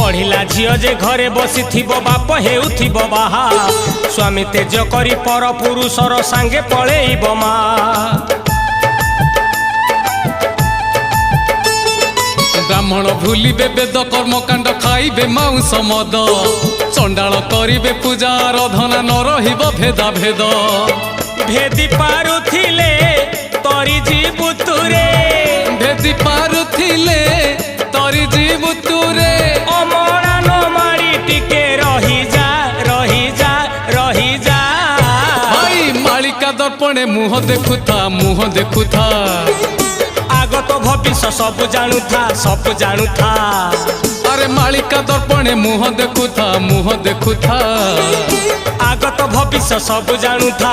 पढ़िला झियो जे घरे बसी थिबो बाप हेउथिबो बाहा स्वामी तेज करी पर पुरुषर सांगे पळेइबो मा ब्राह्मण भूलिबे वेद कर्मकांड खाइबे मांस मद चंडाल करिबे पूजा आराधना न रहिबो भेदा भेद भेदी पारुथिले तोरी जीवुतुरे भेदी पारुथिले तोरी जीवुतुरे अमरा न मारी टिके रही जा रही जा रही जा भाई मालिका दर्पणे मुह देखुथा आगत भविष्य सब जानुथा अरे मालिका दर्पणे मुह देखुथा आगत भविष्य सब जानुथा